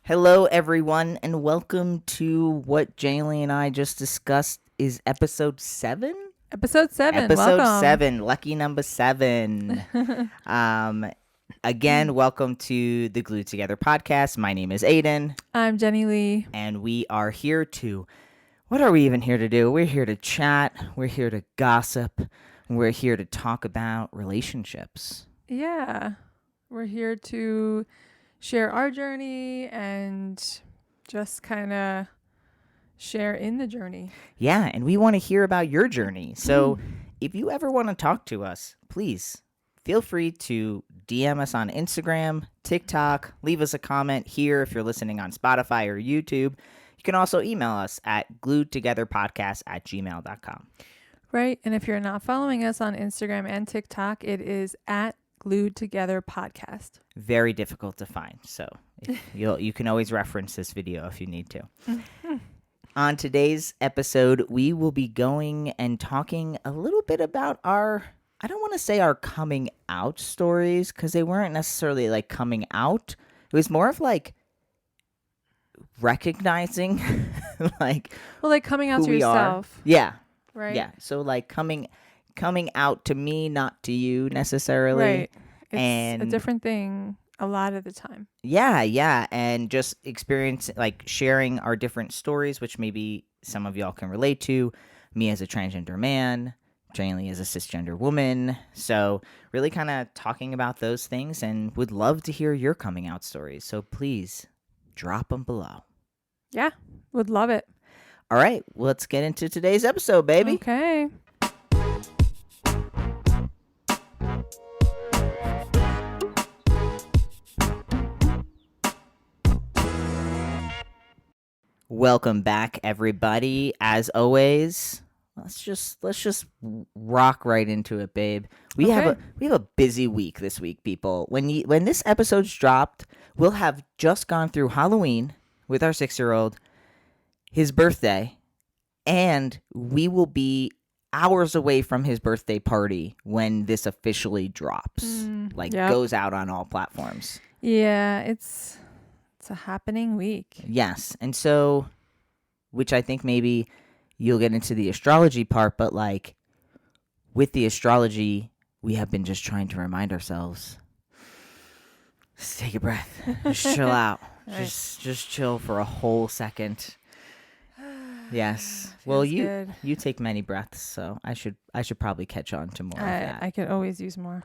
Hello, everyone, and welcome to what Jaylee and I just discussed is episode 7? Episode 7. Episode Welcome. 7, lucky number 7. Again, welcome to the Glued Together podcast. My name is Aiden. I'm Jenny Lee. And we are here to, what are we even here to do? We're here to chat. We're here to gossip. We're here to talk about relationships. Yeah. We're here to share our journey and just kind of share in the journey. Yeah, and we want to hear about your journey. So if you ever want to talk to us, please feel free to DM us on Instagram, TikTok, leave us a comment here if you're listening on Spotify or YouTube. You can also email us at gluedtogetherpodcast@gmail.com. Right. And if you're not following us on Instagram and TikTok, it is at Glued Together Podcast. Very difficult to find. So you can always reference this video if you need to. On today's episode, we will be going and talking a little bit about our, I don't want to say our coming out stories, because they weren't necessarily like coming out. It was more of like recognizing like coming out who to we yourself. are. Yeah. Right. Yeah. So like coming out to me, not to you necessarily. Right. It's and a different thing a lot of the time. Yeah. And just sharing our different stories, which maybe some of y'all can relate to. Me as a transgender man, Jaylee as a cisgender woman. So really kind of talking about those things, and would love to hear your coming out stories. So please drop them below. Yeah. Would love it. All right. Let's get into today's episode, baby. Okay. Welcome back, everybody. As always, let's just rock right into it, babe. We have a busy week this week, people. When this episode's dropped, we'll have just gone through Halloween with our 6-year-old, his birthday, and we will be hours away from his birthday party when this officially drops. Goes out on all platforms. Yeah, it's a happening week. Yes. And so, which I think maybe you'll get into the astrology part, but like with the astrology, we have been just trying to remind ourselves, just take a breath, just chill out, Right. just chill for a whole second. Yes. Well, you take many breaths, so I should probably catch on to more of that. I could always use more.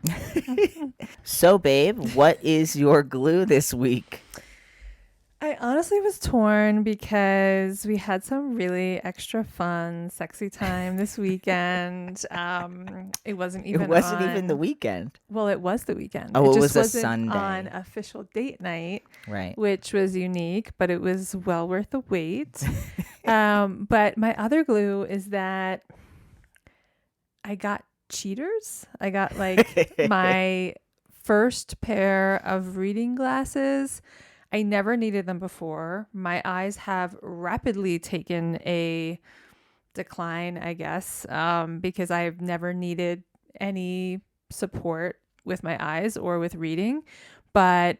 So, babe, what is your glue this week? I honestly was torn because we had some really extra fun, sexy time this weekend. It wasn't even the weekend. Well, it was the weekend. Oh, it was just a wasn't Sunday. on official date night, Right. which was unique, but it was well worth the wait. But my other glue is that I got cheaters. I got my first pair of reading glasses. I never needed them before. My eyes have rapidly taken a decline, I guess, because I've never needed any support with my eyes or with reading. But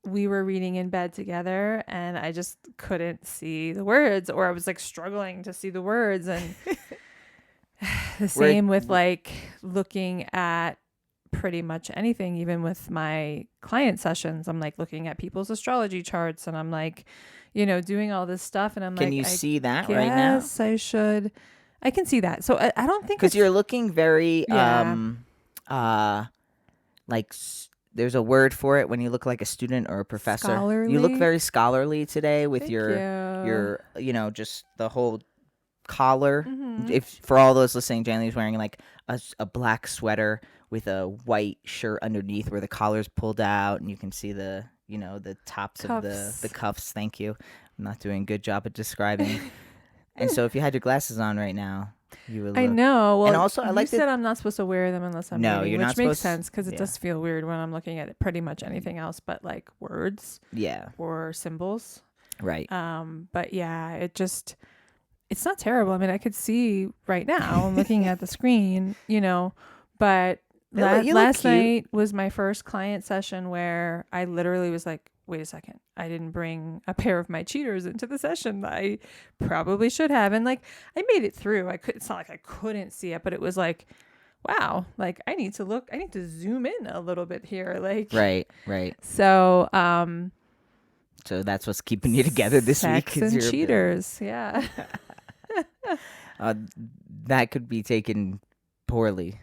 we were reading in bed together and I just couldn't see the words, or I was struggling to see the words. And the same with looking at pretty much anything, even with my client sessions. I'm looking at people's astrology charts and I'm doing all this stuff, and Can you see that right now? Yes, I should. I can see that. So I don't think, because you're looking very there's a word for it when you look like a student or a professor. Scholarly? You look very scholarly today with Thank your just the whole collar. Mm-hmm. If for all those listening, Janely's wearing a black sweater with a white shirt underneath where the collar's pulled out, and you can see the tops Cuffs. of the cuffs. Thank you. I'm not doing a good job at describing. And so if you had your glasses on right now, you would look. I know. Well, and also, you said I'm not supposed to wear them unless I'm reading, you're which not makes supposed sense because it does feel weird when I'm looking at pretty much anything else but words or symbols. Right. But yeah, it's not terrible. I mean, I could see right now. I'm looking at the screen, but last night was my first client session where I literally was like, wait a second, I didn't bring a pair of my cheaters into the session. I probably should have. And like, I made it through. It's not like I couldn't see it, but it was like, wow, like I need to zoom in a little bit here. Like, right. So, So that's what's keeping you together this week. Sex and cheaters. Yeah. That could be taken poorly.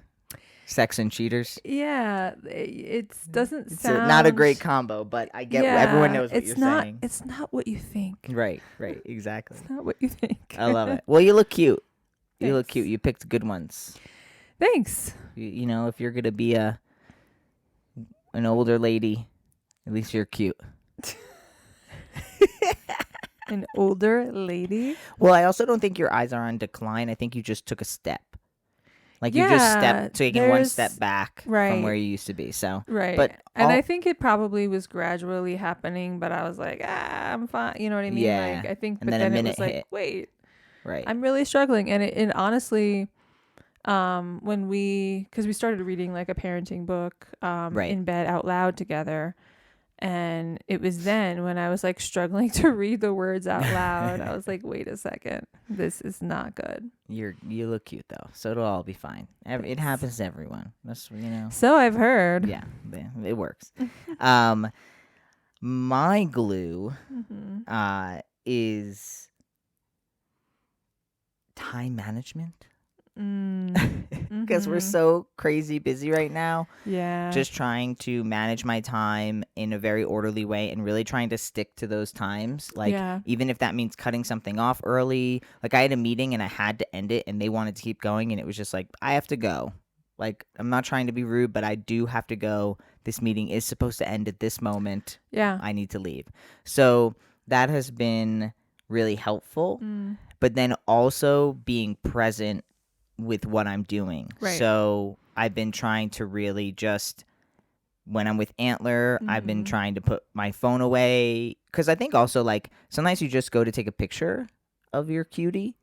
Sex and cheaters. Yeah, it doesn't It's sound not a great combo, but I get everyone knows what you're saying. It's not what you think. Right, exactly. It's not what you think. I love it. Well, you look cute. Thanks. You look cute. You picked good ones. Thanks. You know, if you're gonna be an older lady, at least you're cute. An older lady? Well, I also don't think your eyes are on decline. I think you just took a step. Like you just taking one step back from where you used to be. So right. But I think it probably was gradually happening, but I was like, I'm fine. You know what I mean? Yeah. Like I think, And but then then it was like, hit. wait, right. I'm really struggling. And honestly, because we started reading like a parenting book in bed out loud together. And it was then when I was like struggling to read the words out loud. I was like, wait a second, this is not good. You look cute though, so it'll all be fine. It happens to everyone. That's So I've heard. Yeah, it works. My glue is time management. Because we're so crazy busy right now. Yeah. Just trying to manage my time in a very orderly way and really trying to stick to those times. Like, even if that means cutting something off early. Like, I had a meeting and I had to end it and they wanted to keep going. And it was just like, I have to go. Like, I'm not trying to be rude, but I do have to go. This meeting is supposed to end at this moment. Yeah. I need to leave. So that has been really helpful. But then also being present with what I'm doing. Right. So I've been trying to really just, when I'm with Antler, I've been trying to put my phone away. Because I think also, like, sometimes you just go to take a picture of your cutie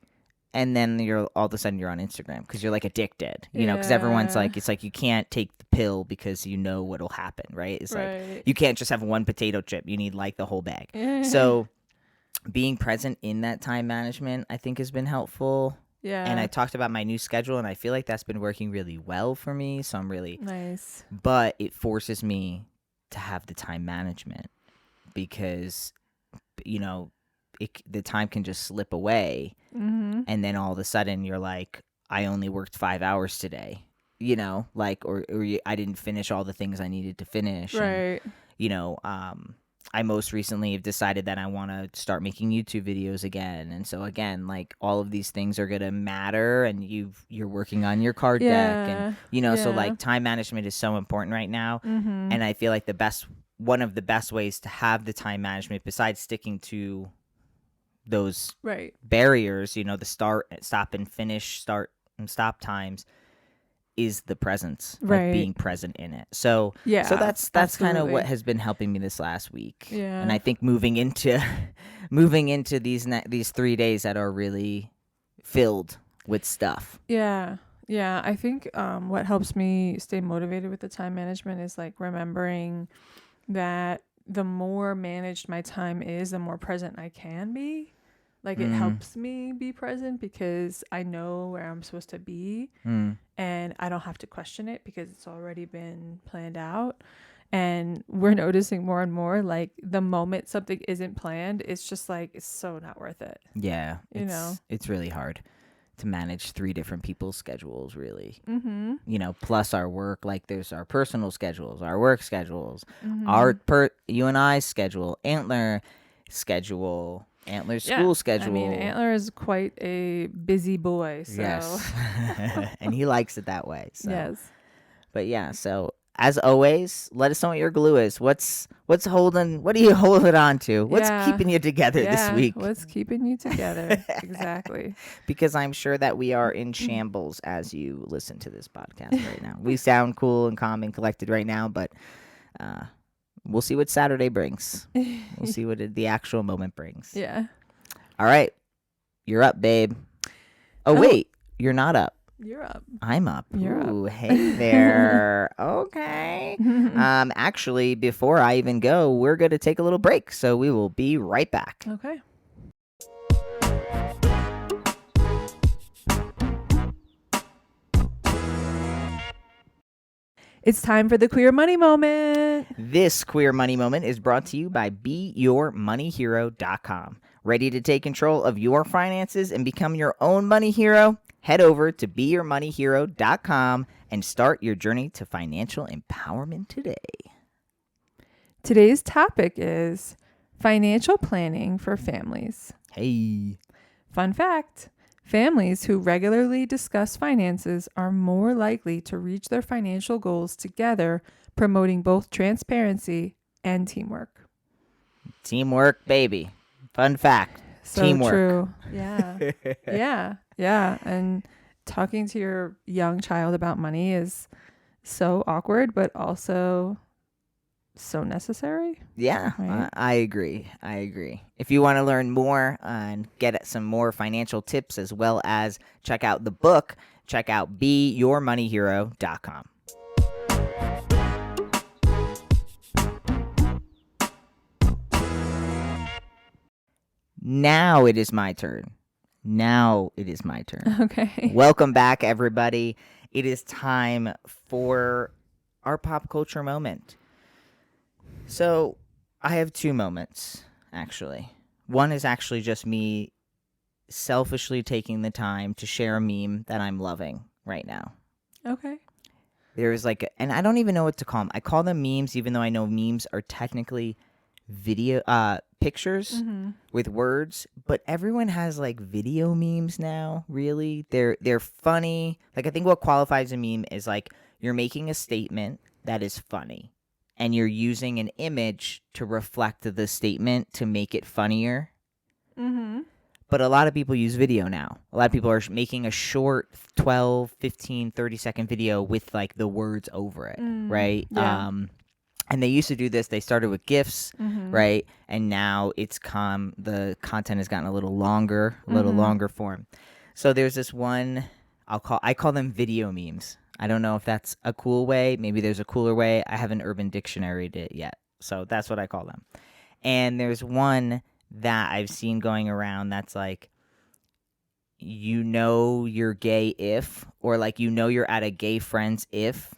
and then you're all of a sudden you're on Instagram because you're like addicted, you know, because everyone's like, it's like you can't take the pill because you know what'll happen, right? It's like you can't just have one potato chip. You need like the whole bag. So being present in that time management, I think has been helpful. Yeah. And I talked about my new schedule, and I feel like that's been working really well for me. So I'm really nice. But it forces me to have the time management because, you know, the time can just slip away. And then all of a sudden you're like, I only worked 5 hours today, you know, like, or I didn't finish all the things I needed to finish. Right. And, you know, I most recently have decided that I want to start making YouTube videos again. And so again, like all of these things are going to matter and you're working on your card deck and, you know, so like time management is so important right now. And I feel like one of the best ways to have the time management besides sticking to those barriers, you know, the start, stop and finish, start and stop times is the presence, like being present in it. So so that's kind of what has been helping me this last week. And I think moving into these 3 days that are really filled with stuff. I think what helps me stay motivated with the time management is like remembering that the more managed my time is, the more present I can be. Like it helps me be present because I know where I'm supposed to be and I don't have to question it because it's already been planned out. And we're noticing more and more like the moment something isn't planned, it's just like, it's so not worth it. Yeah. It's really hard to manage 3 different people's schedules, really. You know, plus our work, like there's our personal schedules, our work schedules, you and I's schedule, Antler schedule, Antler's school schedule. I mean, Antler is quite a busy boy. So. Yes. And he likes it that way. So. Yes. But yeah, so as always, let us know what your glue is. What are you holding on to? What's keeping you together this week? What's keeping you together? Exactly. Because I'm sure that we are in shambles as you listen to this podcast right now. We sound cool and calm and collected right now, but we'll see what Saturday brings. We'll see what the actual moment brings. Yeah. All right. You're up, babe. Oh, wait. You're not up. You're up. I'm up. You're Ooh, up. hey there. Okay. Actually, before I even go, we're going to take a little break. So we will be right back. Okay. It's time for the queer money moment. This queer money moment is brought to you by BeYourMoneyHero.com. Ready to take control of your finances and become your own money hero? Head over to BeYourMoneyHero.com and start your journey to financial empowerment today. Today's topic is financial planning for families. Hey. Fun fact. Families who regularly discuss finances are more likely to reach their financial goals together, promoting both transparency and teamwork. Teamwork, baby. Fun fact. So Teamwork. True. Yeah. Yeah. And talking to your young child about money is so awkward, but also so necessary. Yeah, Right? I agree. If you want to learn more and get some more financial tips as well as check out the book, check out BeYourMoneyHero.com. Now it is my turn. Okay. Welcome back, everybody. It is time for our pop culture moment. So I have two moments, actually. One is actually just me selfishly taking the time to share a meme that I'm loving right now. Okay. There's and I don't even know what to call them. I call them memes, even though I know memes are technically pictures with words, but everyone has video memes now. Really, they're funny. I think what qualifies a meme is you're making a statement that is funny, and you're using an image to reflect the statement to make it funnier. But a lot of people use video now. A lot of people are making a short 12, 15, 30-second video with the words over it, right? Yeah. And they used to do this. They started with GIFs, right? And now the content has gotten a little longer form. So there's this one I call them video memes. I don't know if that's a cool way. Maybe there's a cooler way. I haven't Urban Dictionaried it yet. So that's what I call them. And there's one that I've seen going around that's you're gay if, or you're at a gay friend's if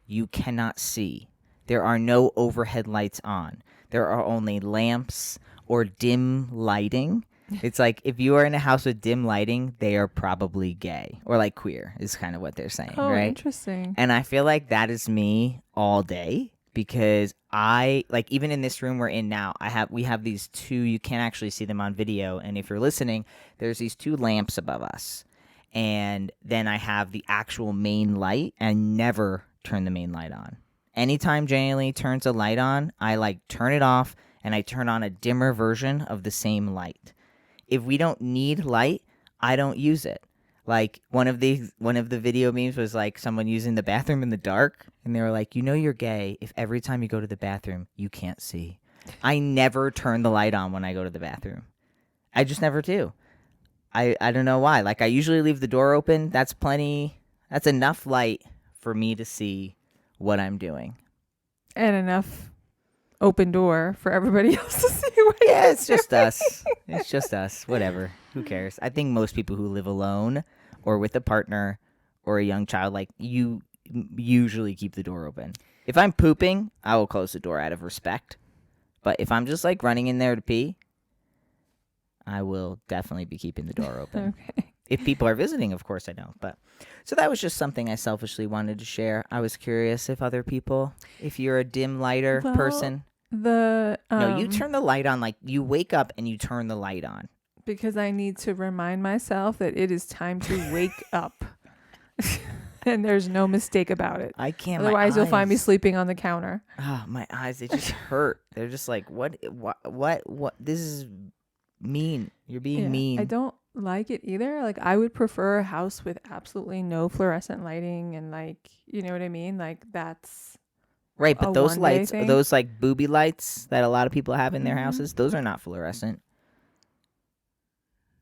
you cannot see. There are no overhead lights on. There are only lamps or dim lighting. It's if you are in a house with dim lighting, they are probably gay or queer is kind of what they're saying, Oh, right? interesting. And I feel like that is me all day because I even in this room we're in now, we have these two, you can't actually see them on video. And if you're listening, there's these two lamps above us. And then I have the actual main light and never turn the main light on. Anytime Janie turns a light on, I turn it off and I turn on a dimmer version of the same light. If we don't need light, I don't use it. One of the video memes was someone using the bathroom in the dark, and they were you're gay if every time you go to the bathroom you can't see. I never turn the light on when I go to the bathroom. I just never do. I don't know why. I usually leave the door open. That's plenty. That's enough light for me to see what I'm doing. And enough open door for everybody else to see what Yeah, it's just us. It's just us. Whatever. Who cares? I think most people who live alone or with a partner or a young child, you usually keep the door open. If I'm pooping, I will close the door out of respect. But if I'm just running in there to pee, I will definitely be keeping the door open. Okay. If people are visiting, of course I know. But so that was just something I selfishly wanted to share. I was curious if other people, if you're a dim lighter person. No, you turn the light on. You wake up and you turn the light on. Because I need to remind myself that it is time to wake up. And there's no mistake about it. I can't. Otherwise, you'll find me sleeping on the counter. Oh, my eyes, they just hurt. They're just what? This is mean. You're being mean. I don't like it either. I would prefer a house with absolutely no fluorescent lighting and you know what I mean? That's right, but those lights, thing. those booby lights that a lot of people have in their houses, those are not fluorescent.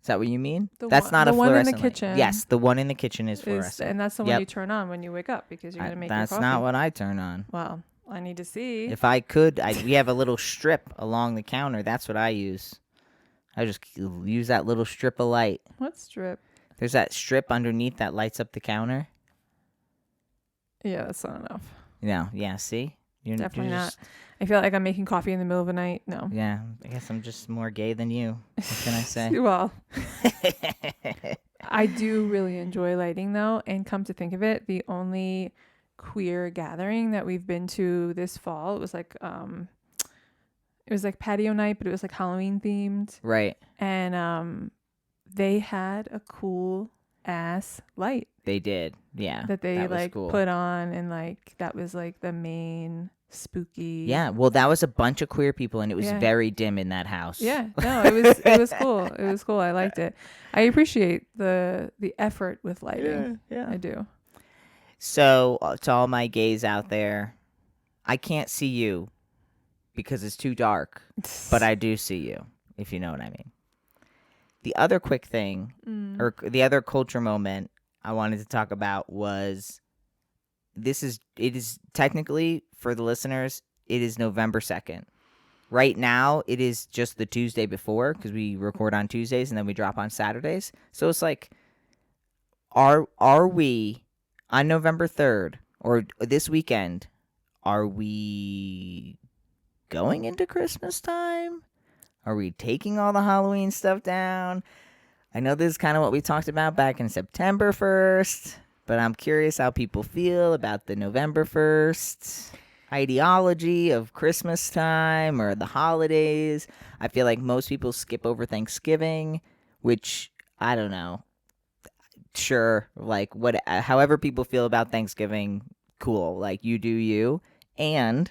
Is that what you mean? The That's one, not the a one in the fluorescent light. kitchen. Yes, the one in the kitchen is fluorescent. And that's the one you turn on when you wake up because you're going to make your That's coffee. not what I turn on. Well, I need to see. If I could, we have a little strip along the counter. That's what I use. I just use that little strip of light. What strip? There's that strip underneath that lights up the counter. Yeah, that's not enough. No, yeah, see? Definitely not. I feel like I'm making coffee in the middle of the night. No. Yeah, I guess I'm just more gay than you. What can I say? Well, I do really enjoy lighting though, and come to think of it, the only queer gathering that we've been to this fall, it was like patio night, but it was like Halloween themed. Right. And they had a cool ass light. They did. Yeah. That they like cool. put on, and like that was like the main spooky. Yeah, well, that was a bunch of queer people, and it was very dim in that house. Yeah, no, it was cool. It was cool. I liked it. I appreciate the effort with lighting. Yeah, I do. So to all my gays out there, I can't see you because it's too dark, but I do see you, if you know what I mean. The other quick thing, or the other culture moment I wanted to talk about was it is technically, for the listeners, it is November 2nd. Right now, it is just the Tuesday before, because we record on Tuesdays and then we drop on Saturdays. So it's like, are we on November 3rd, or this weekend, are we going into Christmas time? Are we taking all the Halloween stuff down? I know this is kind of what we talked about back in September 1st, but I'm curious how people feel about the November 1st ideology of Christmas time or the holidays. I feel like most people skip over Thanksgiving, which, I don't know. Sure, like, however people feel about Thanksgiving, cool. Like, you do you. And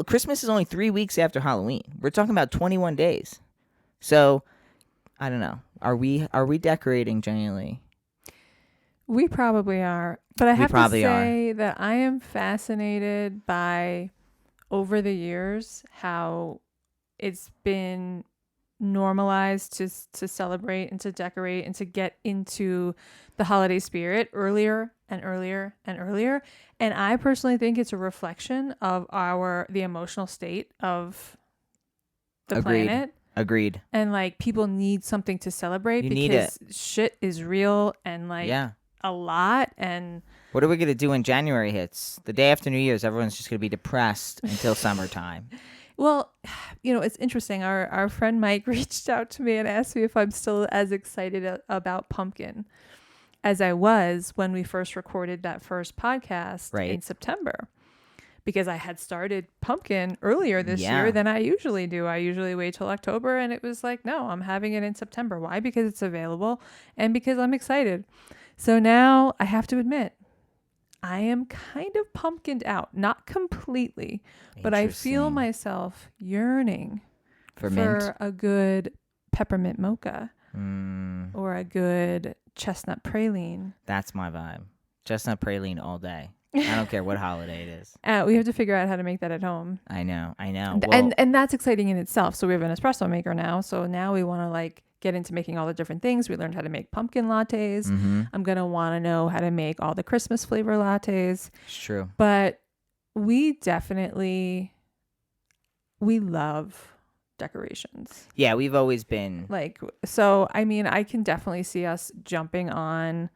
Christmas is only 3 weeks after Halloween. We're talking about 21 days. So, I don't know. Are we decorating genuinely? We probably are. But I have to say that I am fascinated by, over the years, how it's been normalized to celebrate and to decorate and to get into the holiday spirit earlier and earlier and earlier. And I personally think it's a reflection of the emotional state of the planet. Agreed. And like, people need something to celebrate because shit is real and like a lot. And what are we going to do when January hits? The day after New Year's, everyone's just going to be depressed until summertime. Well, it's interesting. Our friend Mike reached out to me and asked me if I'm still as excited about pumpkin as I was when we first recorded that first podcast in September. Because I had started pumpkin earlier this year than I usually do. I usually wait till October, and it was like, no, I'm having it in September. Why? Because it's available and because I'm excited. So now I have to admit, I am kind of pumpkined out. Not completely, but I feel myself yearning for a good peppermint mocha or a good chestnut praline. That's my vibe. Chestnut praline all day. I don't care what holiday it is. We have to figure out how to make that at home. I know. And that's exciting in itself. So we have an espresso maker now. So now we want to like get into making all the different things. We learned how to make pumpkin lattes. I'm going to want to know how to make all the Christmas flavor lattes. It's true. But we love decorations. Yeah, we've always been like, so, I mean, I can definitely see us jumping on.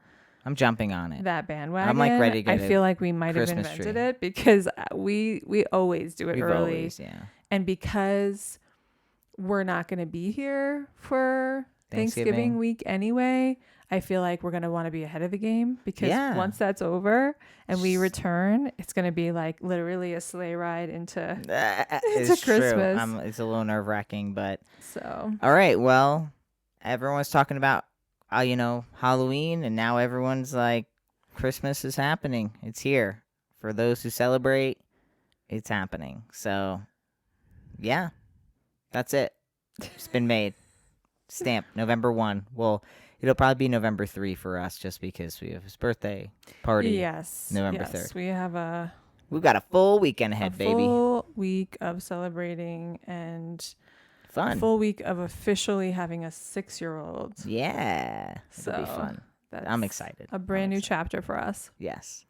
I'm jumping on it. That bandwagon. I'm like ready to get I feel like we might have invented it because we always do it early. Always, yeah. And because we're not going to be here for Thanksgiving week anyway, I feel like we're going to want to be ahead of the game because once that's over and we return, it's going to be like literally a sleigh ride into Christmas. True. It's a little nerve-wracking, but so. All right, well, everyone's talking about Halloween, and now everyone's like, Christmas is happening. It's here. For those who celebrate, it's happening. So, yeah, that's it. It's been made. Stamp, November 1. Well, it'll probably be November 3 for us just because we have his birthday party. Yes. November 3rd. We've got a full weekend ahead, baby. Full week of celebrating and a Fun. full week of officially having a 6-year-old. Yeah. It'll be So fun. that's I'm excited. a brand new chapter for us. Yes.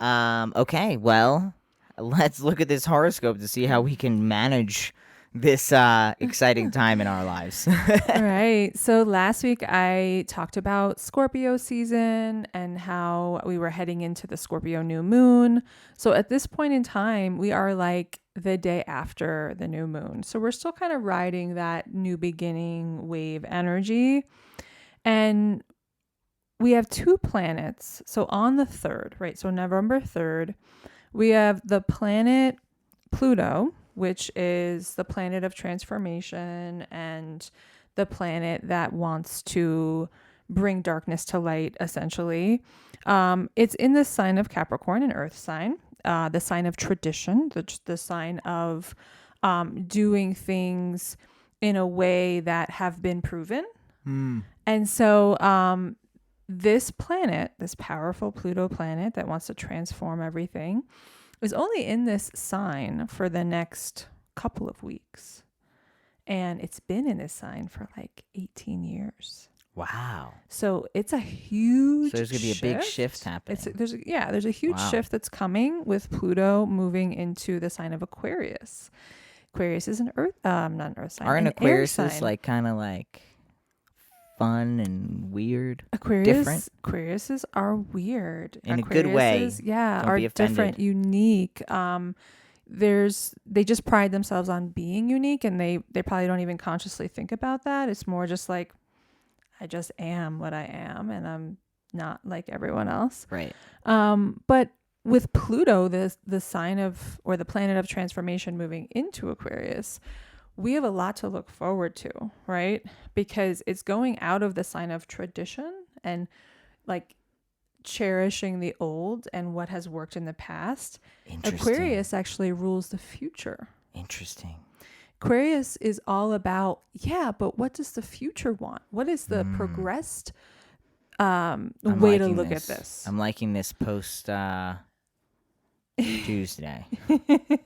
Okay, well, let's look at this horoscope to see how we can manage this exciting time in our lives. Right. So last week I talked about Scorpio season and how we were heading into the Scorpio new moon. So at this point in time, we are like the day after the new moon. So we're still kind of riding that new beginning wave energy. And we have 2 planets. So on the 3rd, right? So November 3rd, we have the planet Pluto, which is the planet of transformation and the planet that wants to bring darkness to light, essentially. It's in the sign of Capricorn, an earth sign, the sign of tradition, the sign of doing things in a way that have been proven. And so this planet, this powerful Pluto planet that wants to transform everything, is only in this sign for the next couple of weeks. And it's been in this sign for like 18 years. Wow. So it's a huge So there's going to be a big shift happening. There's a huge shift that's coming with Pluto moving into the sign of Aquarius. Aquarius is an earth, not an earth sign. Aren't an air Aquariuses sign. like kind of like fun and weird? Different? Aquariuses are weird. In a good way. Yeah, Don't are be offended. different, unique. They just pride themselves on being unique, and they probably don't even consciously think about that. It's more just like, I just am what I am, and I'm not like everyone else. Right. But with Pluto, the sign of, or the planet of transformation moving into Aquarius, we have a lot to look forward to, right? Because it's going out of the sign of tradition and like cherishing the old and what has worked in the past. Aquarius actually rules the future. Interesting. Aquarius is all about, but what does the future want? What is the progressed way to look at this? I'm liking this post Tuesday.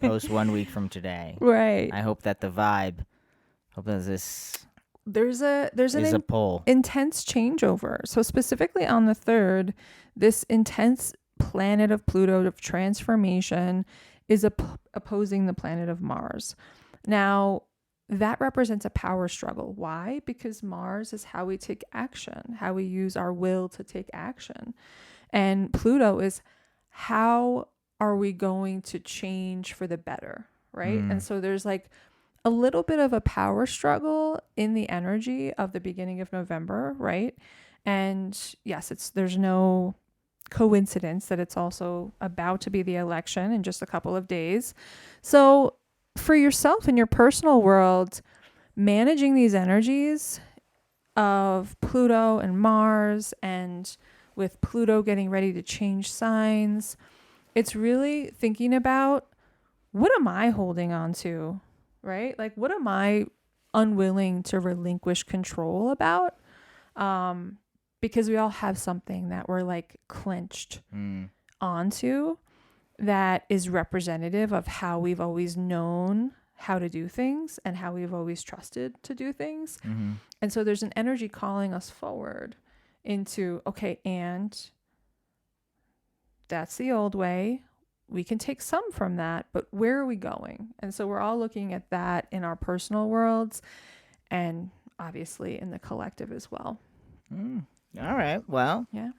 Post 1 week from today. Right. I hope that the vibe, there's an pull. Intense changeover. So specifically on the 3rd, this intense planet of Pluto of transformation is opposing the planet of Mars. Now, that represents a power struggle. Why? Because Mars is how we take action, how we use our will to take action. And Pluto is how are we going to change for the better, right? And so there's like a little bit of a power struggle in the energy of the beginning of November, right? And yes, there's no coincidence that it's also about to be the election in just a couple of days. So for yourself in your personal world, managing these energies of Pluto and Mars, and with Pluto getting ready to change signs, it's really thinking about, what am I holding on to, right? Like, what am I unwilling to relinquish control about? Because we all have something that we're like clenched onto that is representative of how we've always known how to do things and how we've always trusted to do things. And so there's an energy calling us forward into, okay, and that's the old way. We can take some from that, but where are we going? And so we're all looking at that in our personal worlds and obviously in the collective as well. All right. Well, yeah.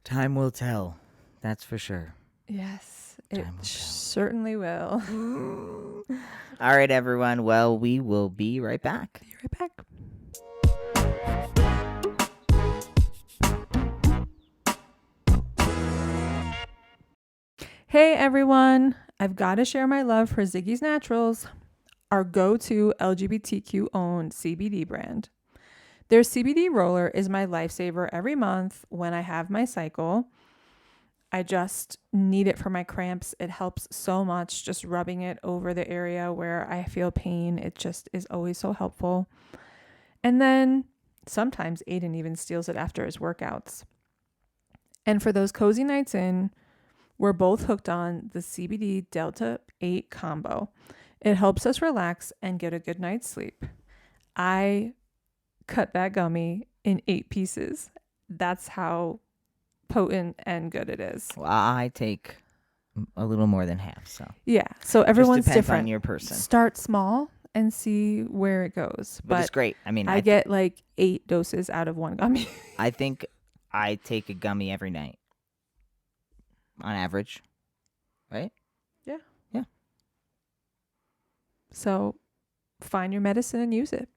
Time will tell. That's for sure. Yes, it certainly will. All right, everyone. Well, we will be right back. Be right back. Hey, everyone. I've got to share my love for Ziggy's Naturals, our go-to LGBTQ-owned CBD brand. Their CBD roller is my lifesaver every month when I have my cycle. I just need it for my cramps. It helps so much just rubbing it over the area where I feel pain. It just is always so helpful. And then sometimes Aiden even steals it after his workouts. And for those cozy nights in, we're both hooked on the CBD Delta 8 combo. It helps us relax and get a good night's sleep. I cut that gummy in 8 pieces. That's how potent and good it is. Well, I take a little more than half, so Yeah. So just everyone's depends on different. your person. Start small and see where it goes. But it's But great. I mean, I get like 8 doses out of one gummy. I think I take a gummy every night on average, right? Yeah. Yeah. So find your medicine and use it.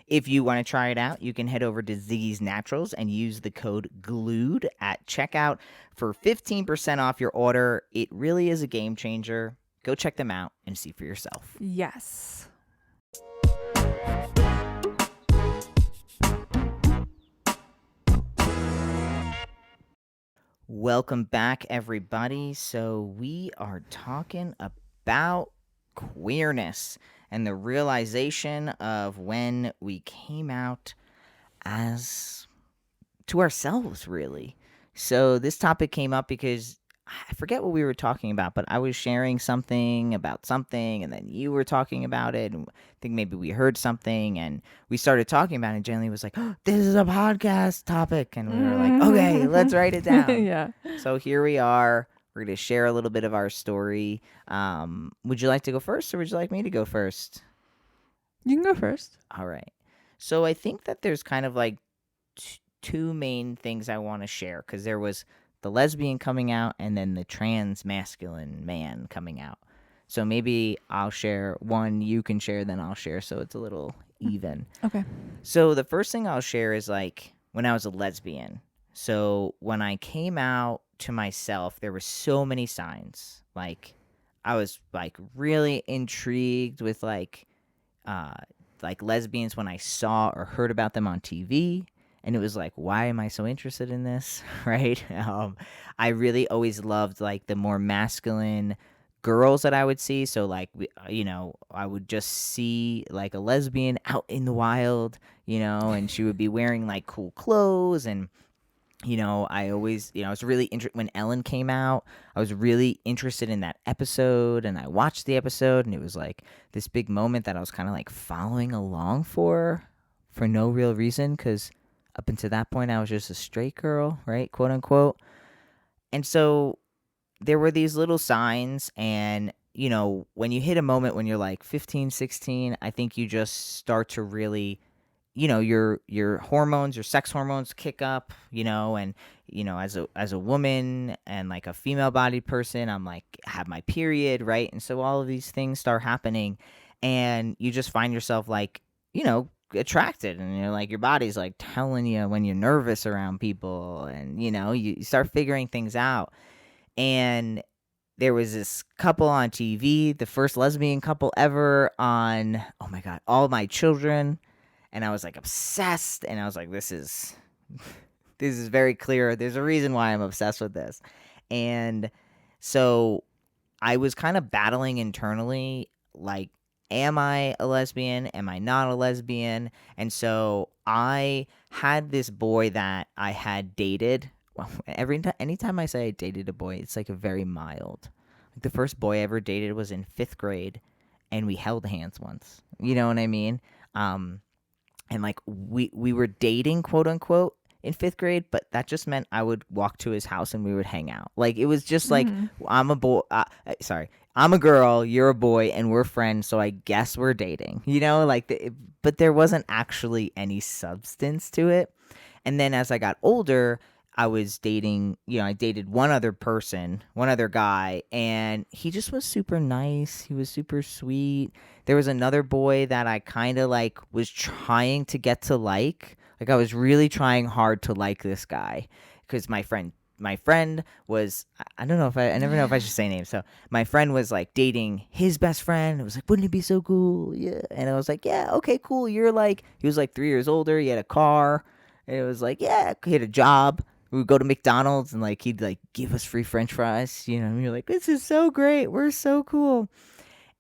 If you want to try it out, you can head over to Ziggy's Naturals and use the code GLUED at checkout for 15% off your order. It really is a game changer. Go check them out and see for yourself. Yes. Welcome back, everybody. So we are talking about queerness and the realization of when we came out as to ourselves, really. So this topic came up because I forget what we were talking about, but I was sharing something about something, and then you were talking about it, and I think maybe we heard something, and we started talking about it, and Jenny was like, oh, this is a podcast topic, and we were like, okay, let's write it down. Yeah. So here we are. We're going to share a little bit of our story. Would you like to go first, or would you like me to go first? You can go first. All right. So I think that there's kind of like two main things I want to share, because there was the lesbian coming out and then the trans masculine man coming out. So maybe I'll share one, you can share, then I'll share, so it's a little even. Okay. So the first thing I'll share is like when I was a lesbian. So when I came out to myself, there were so many signs. Like I was like really intrigued with like lesbians when I saw or heard about them on TV. And it was like, why am I so interested in this? Right? I really always loved like the more masculine girls that I would see. So like, I would just see like a lesbian out in the wild, and she would be wearing like cool clothes. And, I always, I was really interested when Ellen came out. I was really interested in that episode, and I watched the episode, and it was like this big moment that I was kind of like following along for no real reason, because up until that point, I was just a straight girl, right? Quote unquote. And so there were these little signs. And, when you hit a moment when you're like 15, 16, I think you just start to really, your hormones, your sex hormones kick up, and, as a woman and like a female bodied person, I'm like, have my period, right? And so all of these things start happening, and you just find yourself like, attracted, and you're like, your body's like telling you when you're nervous around people, and you start figuring things out. And there was this couple on TV, the first lesbian couple ever on, oh my god, All My Children, and I was like obsessed, and I was like, this is very clear, there's a reason why I'm obsessed with this. And so I was kind of battling internally, like, am I a lesbian? Am I not a lesbian? And so I had this boy that I had dated. Well, anytime I say I dated a boy, it's like a very mild. Like the first boy I ever dated was in 5th grade, and we held hands once. You know what I mean? And like we were dating, quote unquote, in 5th grade, but that just meant I would walk to his house and we would hang out. Like it was just like, I'm a boy. Sorry, I'm a girl, you're a boy, and we're friends, so I guess we're dating. But there wasn't actually any substance to it. And then as I got older, I was dating, I dated one other person, one other guy, and he just was super nice. He was super sweet. There was another boy that I kind of like was trying to get to like. Like I was really trying hard to like this guy, because my friend was, I don't know if I never know if I should say names. So my friend was like dating his best friend. It was like, wouldn't it be so cool? Yeah. And I was like, yeah, okay, cool. He was like 3 years older. He had a car. And it was like, yeah, he had a job. We would go to McDonald's, and like he'd like give us free French fries, and you're like, this is so great. We're so cool.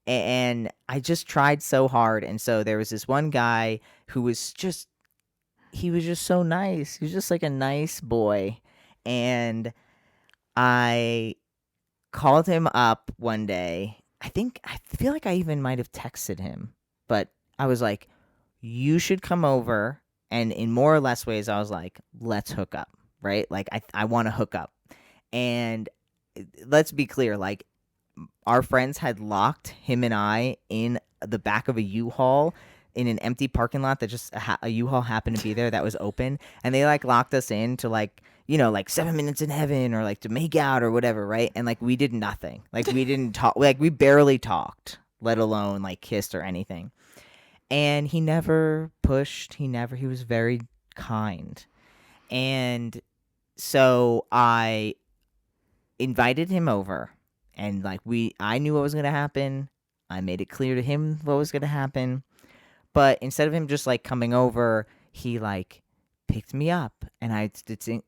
And I just tried so hard. And so there was this one guy who was just, he was just so nice. He was just like a nice boy. And I called him up one day, I feel like I even might have texted him, but I was like, you should come over. And in more or less ways, I was like, let's hook up, right? Like, I want to hook up. And let's be clear, like, our friends had locked him and I in the back of a U-Haul in an empty parking lot that just a U-Haul happened to be there that was open, and they like locked us in to like, like 7 minutes in heaven or like to make out or whatever, right? And like we did nothing, like we didn't talk, like we barely talked, let alone like kissed or anything. And he never pushed. He was very kind, and so I invited him over, and like I knew what was going to happen. I made it clear to him what was going to happen. But instead of him just like coming over, he like picked me up, and I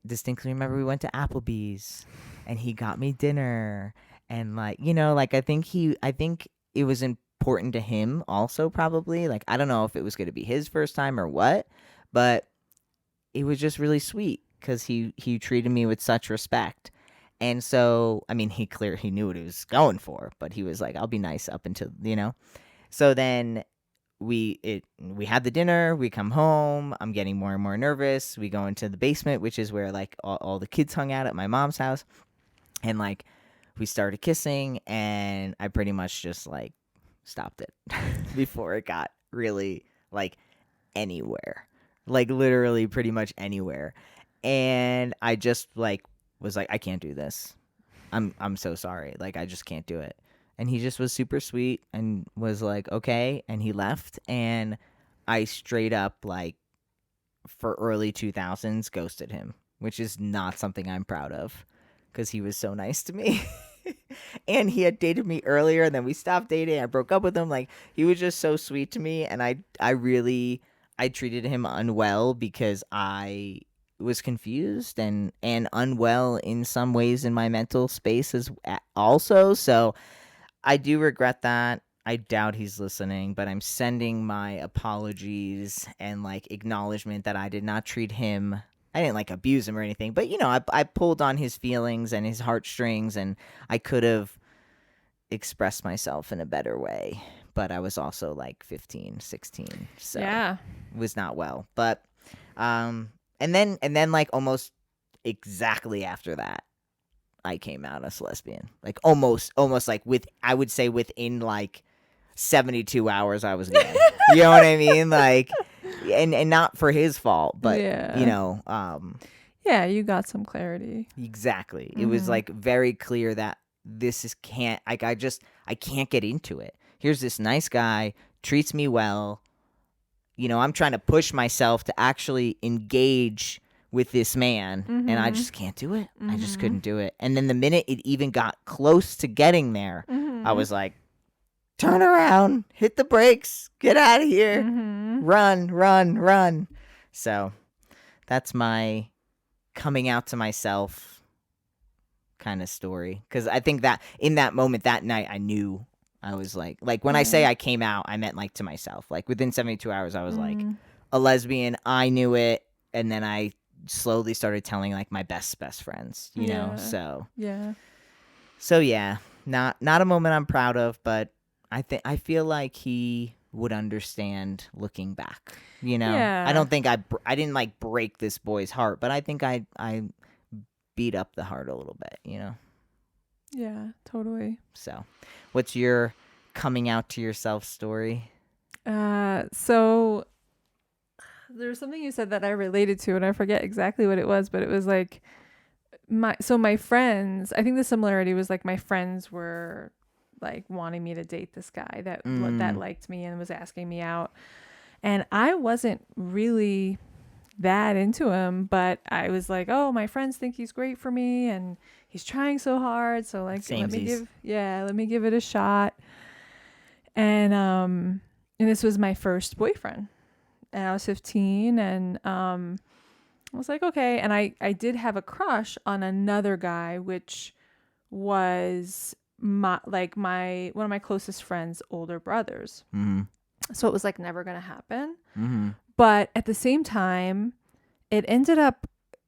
distinctly remember we went to Applebee's and he got me dinner. And like, like I think it was important to him also, probably. Like, I don't know if it was going to be his first time or what, but it was just really sweet because he treated me with such respect. And so, I mean, he knew what he was going for, but he was like, I'll be nice up until. So then we had the dinner, we come home, I'm getting more and more nervous. We go into the basement, which is where like all the kids hung out at my mom's house. And like we started kissing, and I pretty much just like stopped it before it got really like anywhere. Like literally pretty much anywhere. And I just like was like, I can't do this. I'm so sorry. Like, I just can't do it. And he just was super sweet and was like, okay. And he left. And I straight up, like, for early 2000s, ghosted him, which is not something I'm proud of because he was so nice to me. And he had dated me earlier, and then we stopped dating. I broke up with him. Like, he was just so sweet to me. And I treated him unwell because I was confused and unwell in some ways in my mental space as also. So I do regret that. I doubt he's listening, but I'm sending my apologies and like acknowledgement that I did not treat him. I didn't like abuse him or anything, but I pulled on his feelings and his heartstrings, and I could have expressed myself in a better way. But I was also like 15, 16, so Yeah. it was not well. But and then like almost exactly after that, I came out as lesbian. Like almost like I would say within like 72 hours I was gay. You know what I mean? Like, and not for his fault, but Yeah. Yeah, you got some clarity. Exactly. It was like very clear that this is can't like I can't get into it. Here's this nice guy, treats me well. I'm trying to push myself to actually engage with this man, and I just can't do it. I just couldn't do it. And then the minute it even got close to getting there, I was like, turn around, hit the brakes, get out of here, run, run, run. So that's my coming out to myself kind of story. Because I think that in that moment, that night, I knew. I was like when I say I came out, I meant like to myself. Like within 72 hours, I was like a lesbian. I knew it. And then I slowly started telling like my best friends, you know? So yeah, not a moment I'm proud of, but I feel like he would understand looking back, Yeah. I don't think I didn't like break this boy's heart, but I think I beat up the heart a little bit, Yeah, totally. So what's your coming out to yourself story? So there's something you said that I related to, and I forget exactly what it was, but it was like my friends, I think the similarity was like my friends were like wanting me to date this guy that liked me and was asking me out, and I wasn't really that into him, but I was like, oh, my friends think he's great for me and he's trying so hard, so like let me give it a shot. And this was my first boyfriend, and I was 15, and I was like, okay. And I did have a crush on another guy, which was one of my closest friends' older brothers. So it was like never gonna happen. But at the same time, it ended up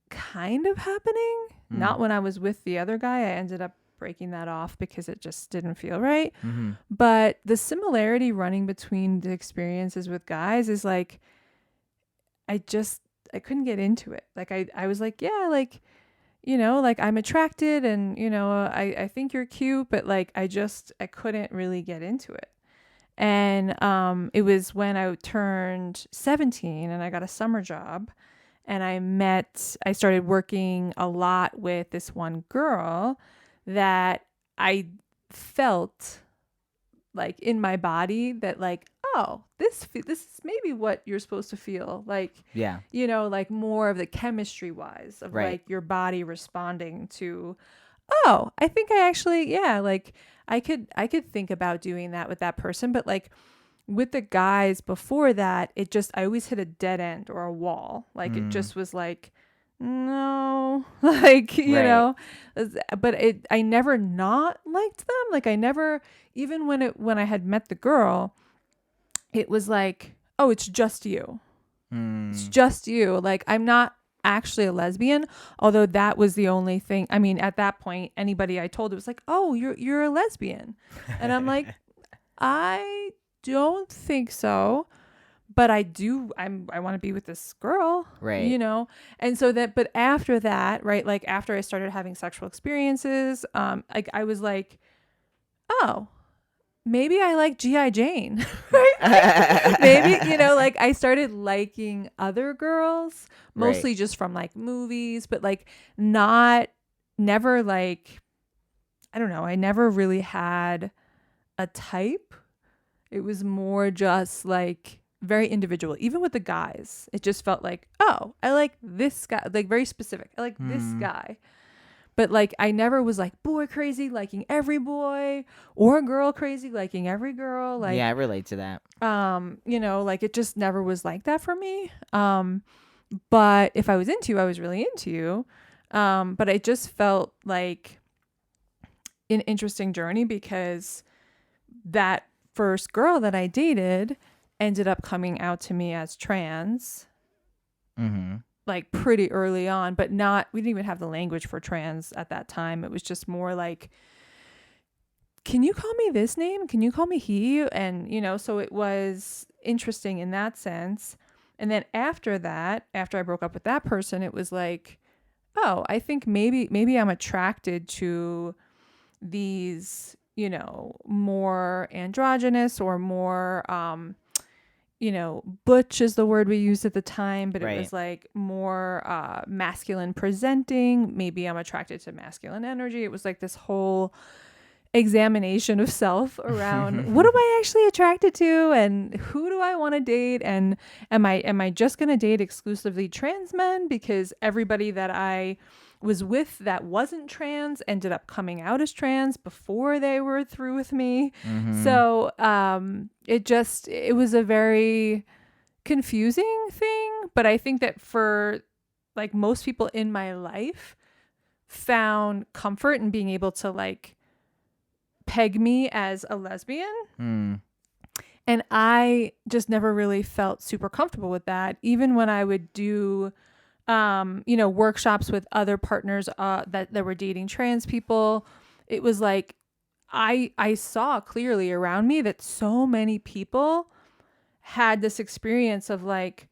kind of happening. Not when I was with the other guy. I ended up breaking that off because it just didn't feel right. Mm-hmm. But the similarity running between the experiences with guys is like, I couldn't get into it. Like I was like, yeah, like, like I'm attracted and, I think you're cute, but like I couldn't really get into it. And it was when I turned 17 and I got a summer job and I started working a lot with this one girl that I felt like in my body that like, oh, this is maybe what you're supposed to feel like, Yeah. like more of the chemistry wise of Right. like your body responding to, oh, I think I actually, yeah, like I could think about doing that with that person, but like with the guys before that, I always hit a dead end or a wall. Like it Mm. just was like, no, like, Right. but I never not liked them. Like I never, even when I had met the girl, it was like, oh, it's just you. It's Mm. just you. Like I'm not actually a lesbian, although that was the only thing. I mean, at that point, anybody I told it was like, oh, you're a lesbian. And I'm like, I don't think so, but I want to be with this girl, Right. And so but after that, right, like after I started having sexual experiences, like I was like, oh, maybe I like GI Jane. Right? Like, maybe, like I started liking other girls, Right. mostly just from like movies, but like not never like, I don't know, I never really had a type. It was more just like very individual. Even with the guys, it just felt like, oh, I like this guy, like very specific. I like this Mm. guy. But like I never was like boy crazy liking every boy or girl crazy liking every girl. Yeah, I Like relate to that. like it just never was like that for me. But if I was into you, I was really into you. But I just felt like an interesting journey because that first girl that I dated ended up coming out to me as trans Mm-hmm. like pretty early on, but not, we didn't even have the language for trans at that time. It was just more like, can you call me this name? Can you call me he? And, so it was interesting in that sense. And then after that, after I broke up with that person, it was like, oh, I think maybe I'm attracted to these, more androgynous or more, butch is the word we used at the time, but it Right. was like more masculine presenting. Maybe I'm attracted to masculine energy. It was like this whole examination of self around what am I actually attracted to and who do I want to date, and am I just going to date exclusively trans men because everybody that I was with that wasn't trans ended up coming out as trans before they were through with me. Mm-hmm. So it was a very confusing thing, but I think that for like most people in my life found comfort in being able to like peg me as a lesbian. Mm. And I just never really felt super comfortable with that. Even when I would do, workshops with other partners that were dating trans people, it was like I saw clearly around me that so many people had this experience of like,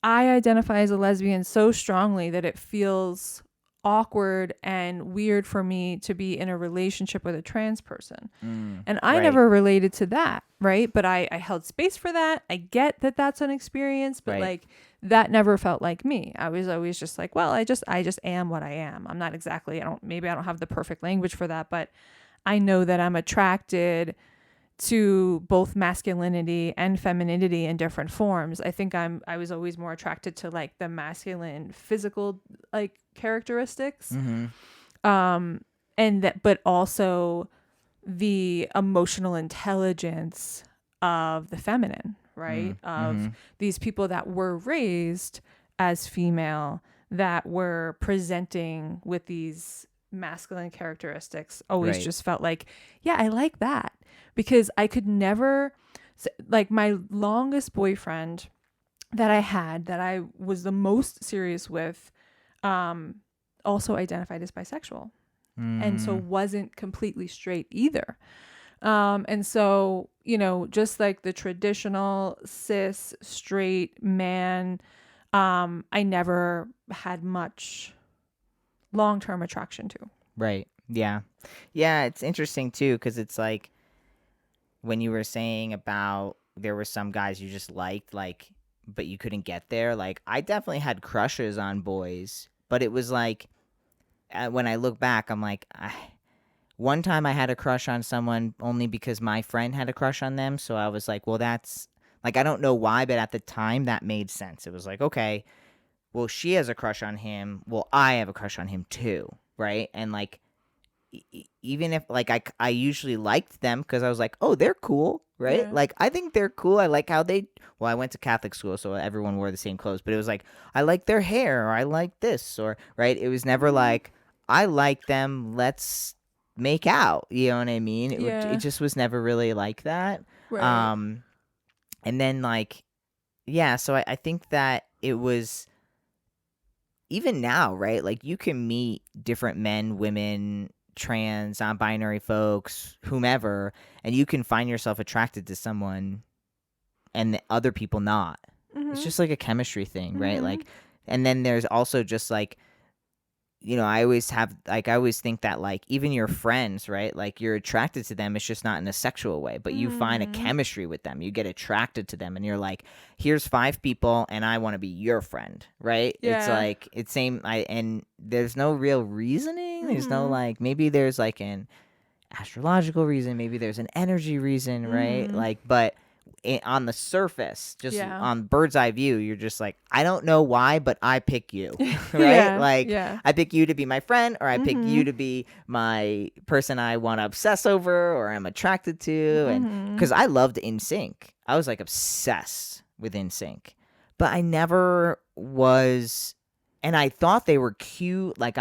I identify as a lesbian so strongly that it feels awkward and weird for me to be in a relationship with a trans person. Mm. And I Right. never related to that, right? But I held space for that. I get that that's an experience, but Right. like that never felt like me. I was always just like, well, I just am what I am. I'm not exactly, maybe I don't have the perfect language for that, but I know that I'm attracted to both masculinity and femininity in different forms. I think I was always more attracted to like the masculine physical like characteristics. Mm-hmm. And that, but also the emotional intelligence of the feminine, right? Mm-hmm. Of these people that were raised as female that were presenting with these masculine characteristics always Right. just felt like, yeah, I like that because I could never, like my longest boyfriend that I had that I was the most serious with, also identified as bisexual. and so Mm. wasn't completely straight either. And so, just like the traditional cis straight man, I never had much long-term attraction to. Right. Yeah. Yeah, it's interesting too because it's like when you were saying about there were some guys you just liked, like, but you couldn't get there. Like, I definitely had crushes on boys, but it was like when I look back, I'm like, one time I had a crush on someone only because my friend had a crush on them. So I was like, well, that's like, I don't know why, but at the time that made sense. It was like, okay, well, she has a crush on him. Well, I have a crush on him too. Right. And like, even if like I usually liked them because I was like, oh, they're cool, right? Yeah. Like I think they're cool. I like how they. Well, I went to Catholic school, so everyone wore the same clothes. But it was like I like their hair, or I like this, or right. It was never Mm-hmm. like I like them. Let's make out. You know what I mean? It Yeah. just was never really like that. Right. Um, and then like yeah, so I think that it was even now, right? Like you can meet different men, women, trans, non-binary folks, whomever, and you can find yourself attracted to someone and the other people not. It's Mm-hmm. just like a chemistry thing, right? Mm-hmm. Like and then there's also just like I always have like I always think that like even your friends, right? Like you're attracted to them, it's just not in a sexual way, but you find a Mm-hmm. chemistry with them. You get attracted to them and you're like, here's five people and I want to be your friend, right? It's Yeah. like it's same and there's no real reasoning. There's no Mm-hmm. like maybe there's like an astrological reason, maybe there's an energy reason, right? Mm-hmm. Like but on the surface, just Yeah. on bird's eye view, you're just like, I don't know why, but I pick you, right? Yeah. Like, Yeah. I pick you to be my friend, or I pick Mm-hmm. you to be my person I want to obsess over, or I'm attracted to, and Mm-hmm. because I loved NSYNC, I was like obsessed with NSYNC, but I never was, and I thought they were cute, like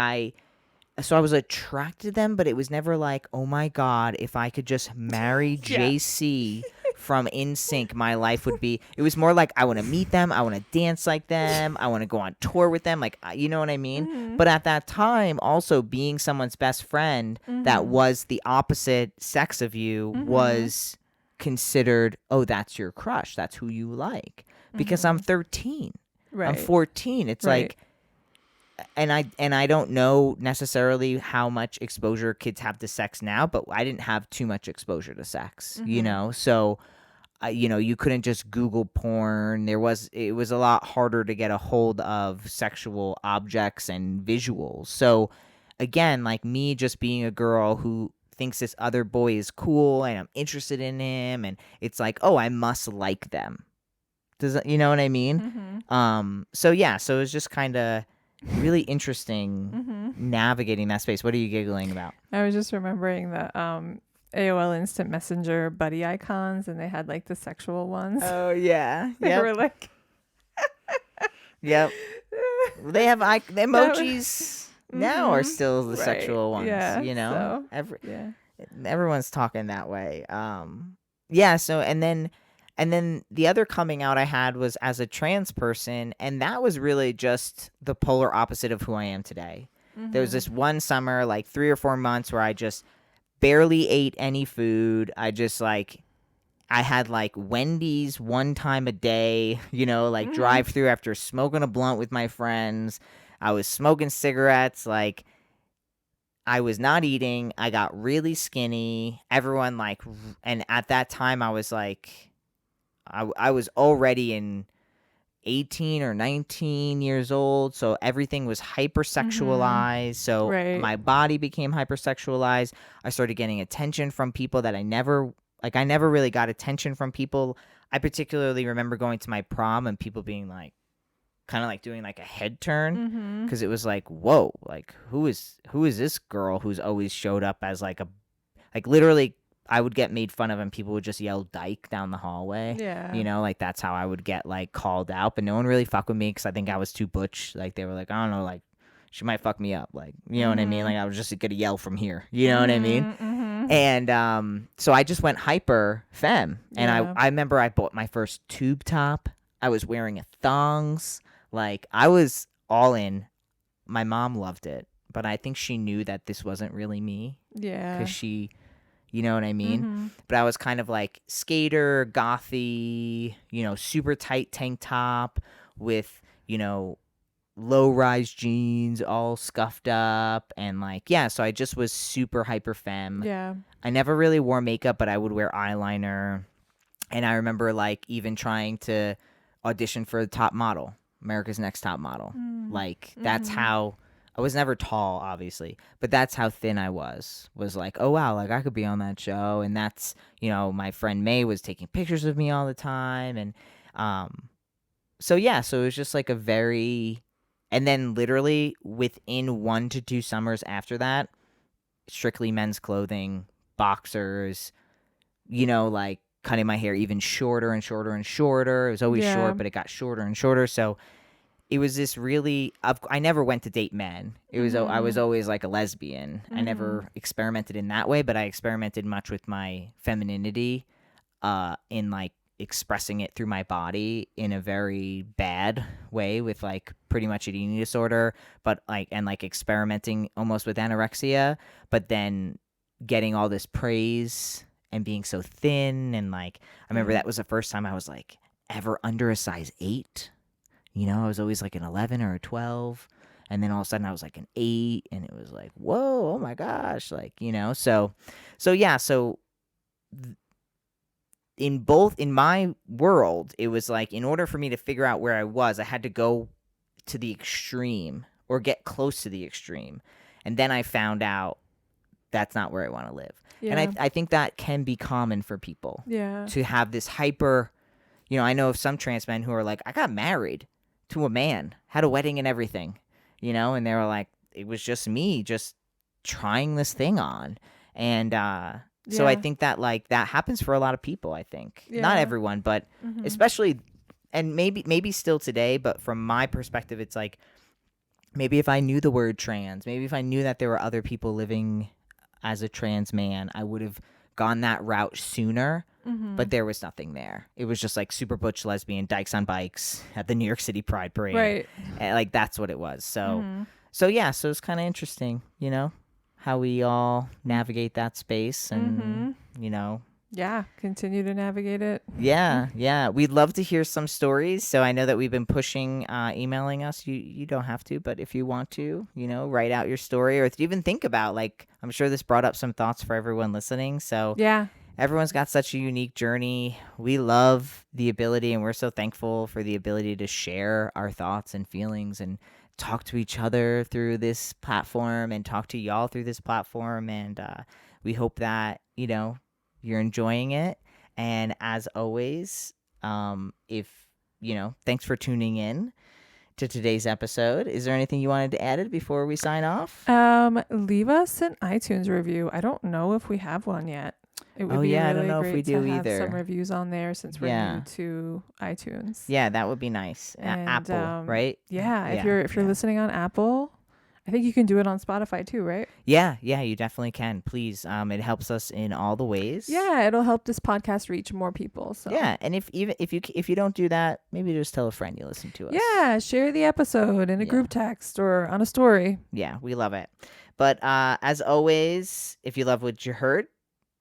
so I was attracted to them, but it was never like, oh my god, if I could just marry Yeah. JC from NSYNC, my life would be. It was more like I want to meet them, I want to dance like them, I want to go on tour with them, like you know what I mean. Mm-hmm. But at that time, also being someone's best friend that Mm-hmm. was the opposite sex of you Mm-hmm. was considered. Oh, that's your crush. That's who you like. Because I'm Mm-hmm. 13, I'm Right. 14. It's Right. like and I don't know necessarily how much exposure kids have to sex now, but I didn't have too much exposure to sex, Mm-hmm. So you couldn't just Google porn. It was a lot harder to get a hold of sexual objects and visuals. So again, like me just being a girl who thinks this other boy is cool and I'm interested in him and it's like, "Oh, I must like them." You know what I mean? Mm-hmm. So yeah, so it was just kind of really interesting Mm-hmm. navigating that space. What are you giggling about? I was just remembering the AOL Instant Messenger buddy icons, and they had like the sexual ones. Oh yeah. They Yep. were like, Yep. They have the that was, emojis now are mm-hmm. still the Right. sexual ones, Yeah. So, yeah. Everyone's talking that way. Yeah, so and then the other coming out I had was as a trans person, and that was really just the polar opposite of who I am today. There was Mm-hmm. this one summer, like 3 or 4 months, where I just barely ate any food. I had like Wendy's one time a day, like Mm-hmm. drive through after smoking a blunt with my friends. I was smoking cigarettes. Like I was not eating. I got really skinny. Everyone and at that time I was like, I was already in 18 or 19 years old, so everything was Mm-hmm. hypersexualized. So Right. my body became hypersexualized. I started getting attention from people that I never really got attention from people. I particularly remember going to my prom and people being like kind of like doing like a head turn Mm-hmm. because it was like, whoa, like who is this girl who's always showed up as like a like literally I would get made fun of and people would just yell dyke down the hallway. Yeah. Like that's how I would get like called out, but no one really fuck with me because I think I was too butch. Like they were like, I don't know, like she might fuck me up. Like, you know what I mean? Mm-hmm. Like I was just gonna yell from here. You know what I mean? Mm-hmm. Mm-hmm. And so I just went hyper femme. And Yeah. I remember I bought my first tube top. I was wearing a thongs. Like I was all in. My mom loved it, but I think she knew that this wasn't really me. Yeah. Because she, you know what I mean? But I was kind of like skater, gothy, super tight tank top with, low-rise jeans all scuffed up. And like, yeah, so I just was super hyper femme. Yeah. I never really wore makeup, but I would wear eyeliner. And I remember like even trying to audition for the top model, America's Next Top Model. Like that's how I was never tall, obviously, but that's how thin I was like, oh wow, like I could be on that show. And that's, my friend May was taking pictures of me all the time. And so yeah, so it was just like a very, and then literally within 1 to 2 summers after that, strictly men's clothing, boxers, like cutting my hair even shorter and shorter and shorter. It was always short, but it got shorter and shorter. So it was this really, I never went to date men. It was, I was always like a lesbian. I never experimented in that way, but I experimented much with my femininity, in like expressing it through my body in a very bad way with like pretty much an eating disorder, but like, and like experimenting almost with anorexia, but then getting all this praise and being so thin. And like, I remember that was the first time I was like ever under a size 8. I was always like an 11 or a 12. And then all of a sudden I was like an 8, and it was like, whoa, oh my gosh. Like, so yeah. So in my world, it was like, in order for me to figure out where I was, I had to go to the extreme or get close to the extreme. And then I found out that's not where I want to live. Yeah. And I think that can be common for people. Yeah. To have this hyper, I know of some trans men who are like, I got married to a man, had a wedding and everything, and they were like, it was just me just trying this thing on. And so I think that like that happens for a lot of people, I think. Not everyone, but especially, and maybe still today, but from my perspective, it's like, maybe if I knew the word trans, maybe if I knew that there were other people living as a trans man, I would have gone that route sooner. But there was nothing there. It was just like super butch lesbian, dykes on bikes at the New York City Pride Parade. Right. And like that's what it was. So so yeah, so it's kind of interesting, how we all navigate that space and Yeah, continue to navigate it. Yeah. We'd love to hear some stories. So I know that we've been pushing, emailing us. You don't have to, but if you want to, write out your story, or if you even think about, like, I'm sure this brought up some thoughts for everyone listening. So yeah, everyone's got such a unique journey. We love the ability, and we're so thankful for the ability to share our thoughts and feelings and talk to each other through this platform and talk to y'all through this platform. And we hope that, you're enjoying it. And as always, if, thanks for tuning in to today's episode. Is there anything you wanted to add before we sign off? Leave us an iTunes review. I don't know if we have one yet. It would be really I don't know great if we do to either. have some reviews on there since we're new to iTunes. Yeah, that would be nice. And, Apple, right? Yeah, if you're listening on Apple, I think you can do it on Spotify too, right? Yeah, you definitely can. Please, it helps us in all the ways. Yeah, it'll help this podcast reach more people. So yeah, and if you don't do that, maybe just tell a friend you listen to us. Yeah, share the episode in a group text or on a story. Yeah, we love it. But as always, if you love what you heard,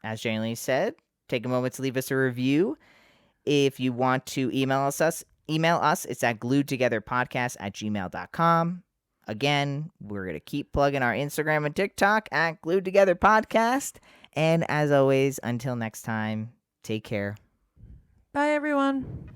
as Jane Lee said, take a moment to leave us a review. If you want to email us, it's at gluedtogetherpodcast@gmail.com. Again, we're going to keep plugging our Instagram and TikTok at Glued Together Podcast. And as always, until next time, take care. Bye, everyone.